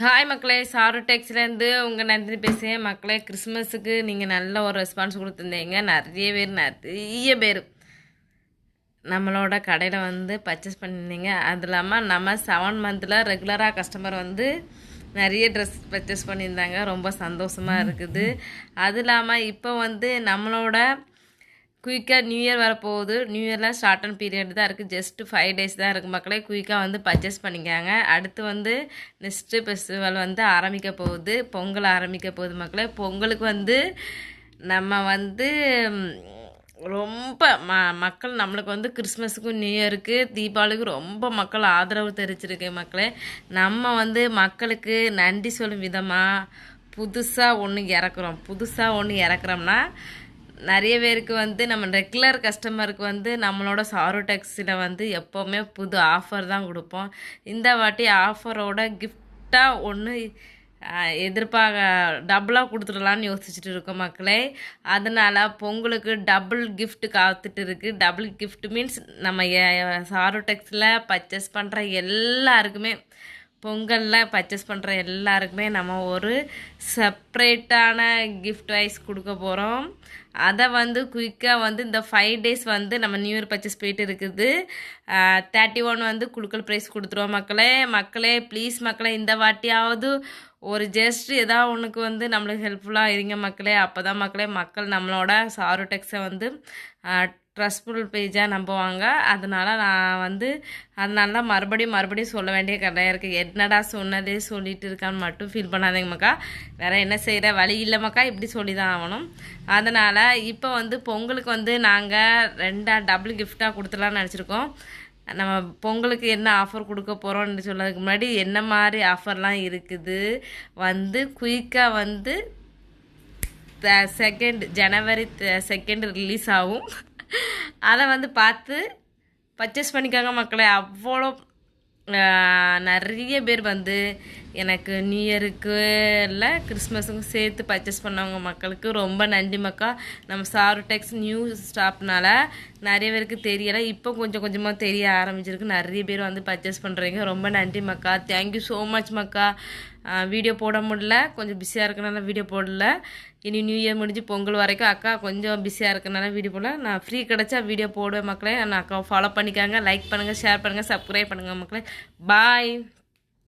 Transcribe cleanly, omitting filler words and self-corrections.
Hi மக்களே, sir டெக்ஸ்லேருந்து உங்கள் நந்தினி பேசுகிறேன். மக்களே, கிறிஸ்மஸுக்கு நீங்கள் நல்ல ஒரு ரெஸ்பான்ஸ் கொடுத்துருந்தீங்க. நிறைய பேர் நம்மளோட கடையில் வந்து பர்ச்சேஸ் பண்ணியிருந்தீங்க. அது இல்லாமல் நம்ம 7 மந்தில் ரெகுலராக கஸ்டமர் வந்து நிறைய ட்ரெஸ் பர்ச்சேஸ் பண்ணியிருந்தாங்க. ரொம்ப சந்தோஷமாக இருக்குது. அது இல்லாமல் இப்போ வந்து நம்மளோட குயிக்காக நியூ இயர் வரப்போகுது. நியூ இயரில் ஷார்ட் அண்ட் பீரியட் தான் இருக்குது. ஜஸ்ட்டு 5 டேஸ் தான் இருக்குது. மக்களே, குயிக்காக வந்து பர்ச்சேஸ் பண்ணிக்காங்க. அடுத்து வந்து நெக்ஸ்ட்டு ஃபெஸ்டிவல் வந்து ஆரம்பிக்க போகுது. பொங்கல் ஆரம்பிக்க போகுது. மக்களே, பொங்கலுக்கு வந்து நம்ம வந்து ரொம்ப மக்கள் நம்மளுக்கு வந்து கிறிஸ்மஸுக்கும் நியூ இயருக்கு தீபாவளிக்கும் ரொம்ப மக்கள் ஆதரவு தெரிவிச்சிருக்கு. மக்களே, நம்ம வந்து மக்களுக்கு நன்றி சொல்லும் விதமாக புதுசாக ஒன்று இறக்குறோம்னா நிறைய பேருக்கு வந்து நம்ம ரெகுலர் கஸ்டமருக்கு வந்து நம்மளோட சாரு டெக்ஸில் வந்து எப்போவுமே புது ஆஃபர் தான் கொடுப்போம். இந்த வாட்டி ஆஃபரோட கிஃப்டாக ஒன்று டபுளாக கொடுத்துடலான்னு யோசிச்சுட்டு இருக்கோம் மக்களே. அதனால் பொங்கலுக்கு டபுள் கிஃப்ட் காத்துட்டு இருக்குது. டபுள் கிஃப்ட் மீன்ஸ் நம்ம சாரு டெக்ஸில் பர்ச்சேஸ் பண்ணுற எல்லாருக்குமே, பொங்கலில் பர்ச்சேஸ் பண்ணுற எல்லாருக்குமே நம்ம ஒரு செப்ரேட்டான கிஃப்ட் வைஸ் கொடுக்க போகிறோம். அதை வந்து குயிக்காக வந்து இந்த 5 டேஸ் வந்து நம்ம நியூ இயர் பர்ச்சேஸ் போயிட்டு இருக்குது. 31 வந்து குழுக்கள் ப்ரைஸ் கொடுத்துருவோம். மக்களே ப்ளீஸ் மக்களே, இந்த வாட்டியாவது ஒரு ஜஸ்ட் ஏதாவது ஒன்றுக்கு வந்து நம்மளுக்கு ஹெல்ப்ஃபுல்லாக இருங்க மக்களே. அப்போ தான் மக்கள் நம்மளோட சாரு டெக்ஸை வந்து ட்ரஸ்ட்ஃபுல் பேஜாக நம்புவாங்க. அதனால் நான் வந்து அதனால தான் மறுபடியும் சொல்ல வேண்டிய கதையாக இருக்குது. என்னடா சொன்னதே சொல்லிட்டு இருக்கான்னு மட்டும் ஃபீல் பண்ணாதீங்க மக்கா. வேறு என்ன செய்கிற வழி இல்லை மக்கா, இப்படி சொல்லி தான் ஆகணும். அதனால் இப்போ வந்து பொங்கலுக்கு வந்து நாங்கள் டபுள் கிஃப்டாக கொடுத்துலான்னு நினச்சிருக்கோம். நம்ம பொங்கலுக்கு என்ன ஆஃபர் கொடுக்க போகிறோம்னு சொன்னதுக்கு முன்னாடி என்ன மாதிரி ஆஃபர்லாம் இருக்குது வந்து குயிக்காக வந்து ஜனவரி 2 ரிலீஸ் ஆகும். அதை வந்து பார்த்து பர்ச்சேஸ் பண்ணிக்காங்க மக்களே. அவ்வளோ நிறைய பேர் வந்து எனக்கு நியூ இயருக்கு இல்லை கிறிஸ்மஸுக்கும் சேர்த்து பர்ச்சேஸ் பண்ணவங்க மக்களுக்கு ரொம்ப நன்றி மக்கா. நம்ம சாரு டெக்ஸ் நியூ ஸ்டாப்னால நிறைய பேருக்கு தெரியலை, இப்போ கொஞ்சம் கொஞ்சமாக தெரிய ஆரம்பிச்சிருக்கு. நிறைய பேர் வந்து பர்ச்சேஸ் பண்ணுறீங்க. ரொம்ப நன்றி மக்கா. தேங்க்யூ ஸோ மச் மக்கா. வீடியோ போட முடியல, கொஞ்சம் பிஸியாக இருக்கனால வீடியோ போடல. இனி நியூ இயர் முடிஞ்சு பொங்கல் வரைக்கும் அக்கா கொஞ்சம் பிஸியாக இருக்கனால வீடியோ போடல. நான் ஃப்ரீ கிடச்சா வீடியோ போடுவேன் மக்களே. நான் அக்காவை ஃபாலோ பண்ணிக்காங்க. லைக் பண்ணுங்கள், ஷேர் பண்ணுங்கள், சப்ஸ்கிரைப் பண்ணுங்கள் மக்களே. பாய்.